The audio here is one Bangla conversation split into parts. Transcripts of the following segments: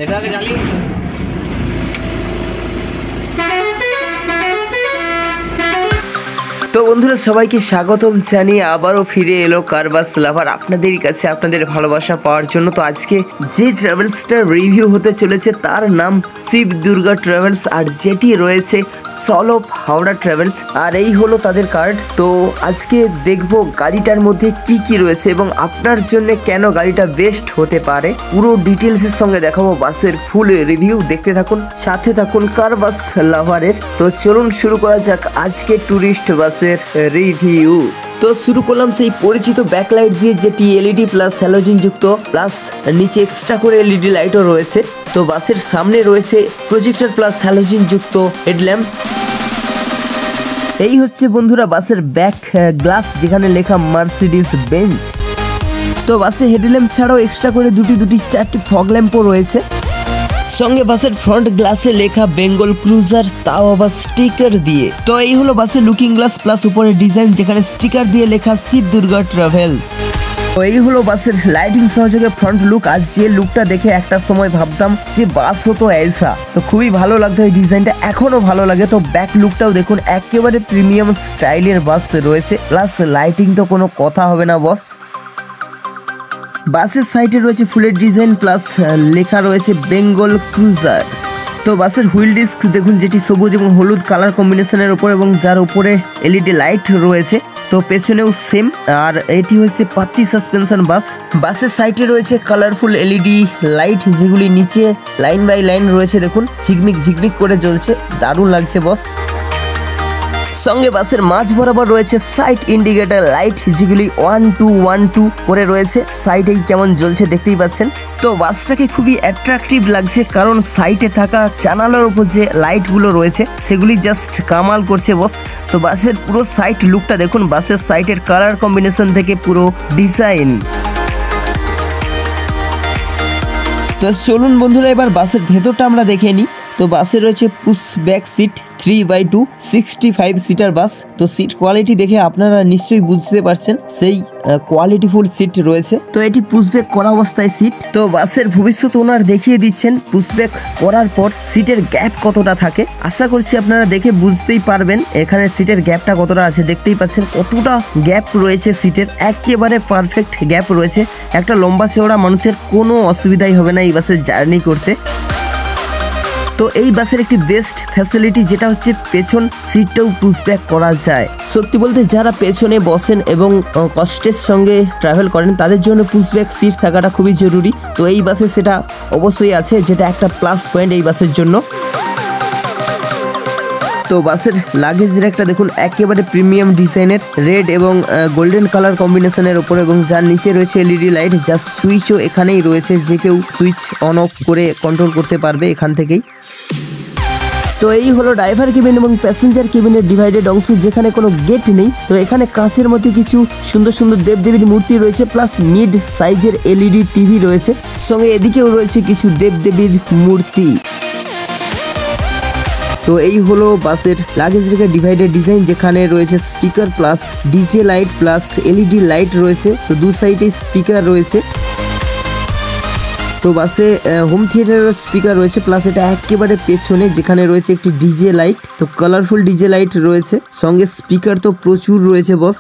এটা আগে জ্বালিয়ে তো বন্ধুরা সবাইকে স্বাগতম জানিয়ে আবারও ফিরে এলো কারবাস লাভার আপনাদের কাছে আপনাদের ভালোবাসা পাওয়ার জন্য। তো আজকে যে ট্রাভেলসটার রিভিউ হতে চলেছে তার নাম শিব দুর্গা ট্রাভেলস, আর যেটি রয়েছে সলভ হাওড়া ট্রাভেলস, আর এই হলো তাদের কার্ড। তো আজকে দেখবো গাড়িটার মধ্যে কি কি রয়েছে এবং আপনার জন্য কেন গাড়িটা বেস্ট হতে পারে, পুরো ডিটেলসের সঙ্গে দেখাবো বাসের ফুল রিভিউ। দেখতে থাকুন, সাথে থাকুন কারবাস লাভারের। তো চলুন শুরু করা যাক আজকে ট্যুরিস্ট বাসের রিভিউ। তো শুরু করলাম সেই পরিচিত ব্যাকলাইট দিয়ে, যেটি এলইডি প্লাস হ্যালোজেন যুক্ত, প্লাস নিচে এক্সট্রা করে এলইডি লাইটও রয়েছে। তো বাসের সামনে রয়েছে প্রজেক্টর প্লাস হ্যালোজেন যুক্ত হেডল্যাম্প। এই হচ্ছে বন্ধুরা বাসের ব্যাক গ্লাস, যেখানে লেখা মার্সিডিজ বেঞ্চ। তো বাসে হেডল্যাম্প ছাড়াও এক্সট্রা করে দুটি চারটি ফগ ল্যাম্পও রয়েছে। সঙ্গে বাসের ফ্রন্ট গ্লাসে লেখা বেঙ্গল ক্রুজার, তাও আবার স্টিকার দিয়ে। তো এই হলো বাসের লুকিং গ্লাস প্লাস উপরে ডিজাইন, যেখানে স্টিকার দিয়ে লেখা শিব দুর্গা ট্রাভেলস। তো এই হলো বাসের লাইটিং সহযোগে ফ্রন্ট লুক। আজ যে লুকটা দেখে একটা সময় ভাবতাম যে বাস হতো ऐसा, তো খুবই ভালো লাগতো এই ডিজাইনটা, এখনো ভালো লাগে। তো ব্যাক লুকটাও দেখুন, একেবারে প্রিমিয়াম স্টাইলের বাস রয়েছে, প্লাস লাইটিং তো কোনো কথা হবে না বস। বাসের সাইডে রয়েছে ফুলের ডিজাইন প্লাস লেখা রয়েছে বেঙ্গল ক্রুজার। তো বাসের হুইল ডিস্ক দেখুন, যেটি সবুজ এবং হলুদ কালার কম্বিনেশনের উপর, এবং যার উপরে এলইডি লাইট রয়েছে। তো পেছনেও সেম, আর এটি হচ্ছে পাত্তি সাসপেনশন বাস। বাসের সাইডে রয়েছে কালারফুল এলইডি লাইট, যেগুলি নিচে লাইন বাই লাইন রয়েছে, দেখুন ঝিকমিক ঝিকমিক করে জ্বলছে, দারুণ লাগছে বস। সঙ্গে বাসের মাঝ বরাবর রয়েছে সাইড ইন্ডিকেটর লাইট, যেগুলি 1 2 1 2 করে রয়েছে, সাইডেই কেমন জ্বলছে দেখতেই পাচ্ছেন। তো বাসটাকে খুবই অ্যাট্রাকটিভ লাগছে, কারণ সাইডে থাকা জানালার উপর যে লাইটগুলো রয়েছে সেগুলি জাস্ট কামাল করছে বস। তো বাসের পুরো সাইড লুকটা দেখুন, বাসের সাইডের কালার কম্বিনেশন থেকে পুরো ডিজাইন। তো চলুন বন্ধুরা এবার বাসের ভেতরটা আমরা দেখে নিই। তো বাসে রয়েছে push back seat 3/2 65 seater bus. তো সিট কোয়ালিটি দেখে আপনারা নিশ্চয়ই বুঝতে পারছেন, সেই কোয়ালিটিফুল সিট রয়েছে। তো এটি পুশব্যাক করা অবস্থায় সিট। তো বাসের ভবিষ্যৎ ওনার দেখিয়ে দিচ্ছেন পুশব্যাক করার পর সিটের গ্যাপ কতটা থাকে। আশা করছি আপনারা দেখে বুঝতেই পারবেন এখানে সিটের গ্যাপটা কতটা আছে। দেখতেই পাচ্ছেন কতটা গ্যাপ রয়েছে সিটের, একেবারে পারফেক্ট গ্যাপ রয়েছে। একটা লম্বা চওড়া মানুষের কোনো অসুবিধাই হবে না এই বাসে জার্নি করতে। তো এই বাসের একটি বেস্ট ফ্যাসিলিটি যেটা হচ্ছে পেছন সিটটাও পুশব্যাক করা যায়। সত্যি বলতে যারা পেছনে বসেন এবং কষ্টের সঙ্গে ট্রাভেল করেন তাদের জন্য পুশব্যাক সিট থাকাটা খুবই জরুরি। তো এই বাসে সেটা অবশ্যই আছে, যেটা একটা প্লাস পয়েন্ট এই বাসের জন্য। তো বাসের লাগেজ র্যাকটা দেখুন, একেবারে প্রিমিয়াম ডিজাইনের রেড এবং গোল্ডেন কালার কম্বিনেশনের ওপর, এবং যার নিচে রয়েছে এলইডি লাইট, যার সুইচও এখানেই রয়েছে, যে কেউ সুইচ অন অফ করে কন্ট্রোল করতে পারবে এখান থেকেই। তো এই হলো ড্রাইভার কেবিন এবং প্যাসেঞ্জার কেবিনের ডিভাইডেড অংশ, যেখানে কোনো গেট নেই। তো এখানে কাঁচের মধ্যে কিছু সুন্দর সুন্দর দেবদেবীর মূর্তি রয়েছে, প্লাস মিড সাইজের এলইডি টিভি রয়েছে। সঙ্গে এদিকেও রয়েছে কিছু দেবদেবীর মূর্তি। তো এই হলো বাসের লাগেজ রেখে ডিভাইডেড ডিজাইন, যেখানে রয়েছে speaker plus DJ light plus LED light রয়েছে। তো দু সাইডে স্পিকার রয়েছে। তো বাসে হোম থিয়েটারের স্পিকার রয়েছে, প্লাস এটা একেবারে পেছনে, যেখানে রয়েছে একটি ডিজে লাইট। তো কালারফুল ডিজে লাইট রয়েছে, সঙ্গে স্পিকার তো প্রচুর রয়েছে বস।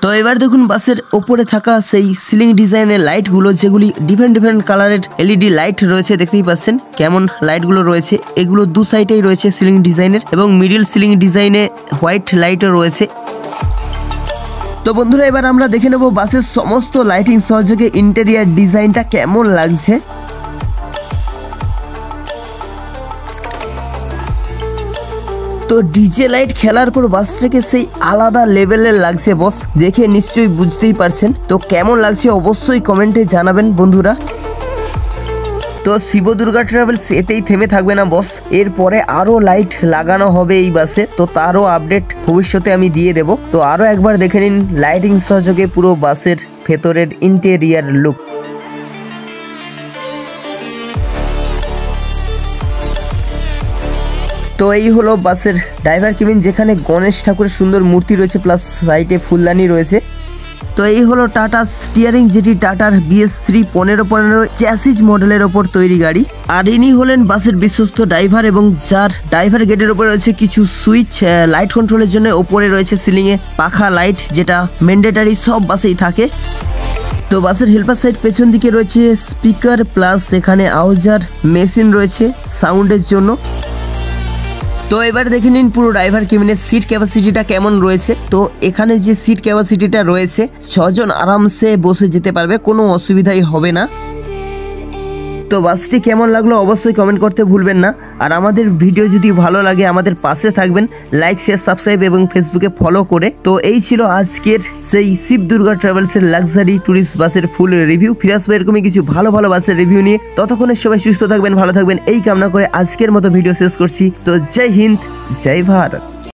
তো এবার দেখুন বাসের ওপরে থাকা সেই সিলিং ডিজাইনের লাইটগুলো, যেগুলি ডিফারেন্ট কালারের এলইডি লাইট রয়েছে। দেখতেই পাচ্ছেন কেমন লাইটগুলো রয়েছে। এগুলো দু সাইডেই রয়েছে সিলিং ডিজাইনের, এবং মিডিল সিলিং ডিজাইনে হোয়াইট লাইটও রয়েছে। তো বন্ধুরা এবার আমরা দেখে নেব বাসের সমস্ত লাইটিং সহযোগে ইন্টেরিয়ার ডিজাইনটা কেমন লাগছে। তো ডিজে লাইট খেলার পর বাসটাকে সেই আলাদা লেভেলের লাগছে বস, দেখে নিশ্চয়ই বুঝতেই পারছেন। তো কেমন লাগছে অবশ্যই কমেন্টে জানাবেন বন্ধুরা। তো শিব দুর্গা ট্রাভেলস এতেই থেমে থাকবে না বস, এরপরে আরো লাইট লাগানো হবে এই বাসে। তো তারও আপডেট ভবিষ্যতে আমি দিয়ে দেব। তো আরো একবার দেখে নিন লাইটিং সহযোগে পুরো বাসের ভেতরের ইন্টেরিয়ার লুক। তো এই হলো বাসের ড্রাইভার কেবিন, যেখানে গণেশ ঠাকুরের সুন্দর মূর্তি রয়েছে, প্লাস সাইডে ফুলদানি রয়েছে। তো এই হলো টাটা স্টিয়ারিং, যেটি টাটার BS3 1515 চ্যাসিস মডেলের ওপর তৈরি গাড়ি। আর ইনি হলেন বাসের বিশ্বস্ত ড্রাইভার, এবং যার ড্রাইভার গেটের উপরে রয়েছে কিছু সুইচ লাইট কন্ট্রোলের জন্য। ওপরে রয়েছে সিলিংয়ে পাখা লাইট, যেটা ম্যান্ডেটারি সব বাসেই থাকে। তো বাসের হেল্পার সাইড পেছন দিকে রয়েছে স্পিকার, প্লাস এখানে আউজার মেশিন রয়েছে সাউন্ডের জন্য। তো এবার দেখে নিন পুরো ড্রাইভার কেবিনের সিট ক্যাপাসিটিটা কেমন রয়েছে। তো এখানে যে সিট ক্যাপাসিটিটা রয়েছে 6 জন আরামসে বসে যেতে পারবে, কোনো অসুবিধাই হবে না। তো বাসটি কেমন লাগলো অবশ্যই কমেন্ট করতে ভুলবেন না। আর আমাদের ভিডিও যদি ভালো লাগে আমাদের পাশে থাকবেন, লাইক শেয়ার সাবস্ক্রাইব এবং ফেসবুকে ফলো করে। তো এই ছিল আজকের সেই শিব দুর্গা ট্রাভেলসের লাক্সারি ট্যুরিস্ট বাসের ফুল রিভিউ। ফিরে আসবে এরকমই কিছু ভালো ভালো বাসের রিভিউ নিয়ে। ততক্ষণে সবাই সুস্থ থাকবেন, ভালো থাকবেন এই কামনা করে আজকের মতো ভিডিও শেষ করছি। তো জয় হিন্দ, জয় ভারত।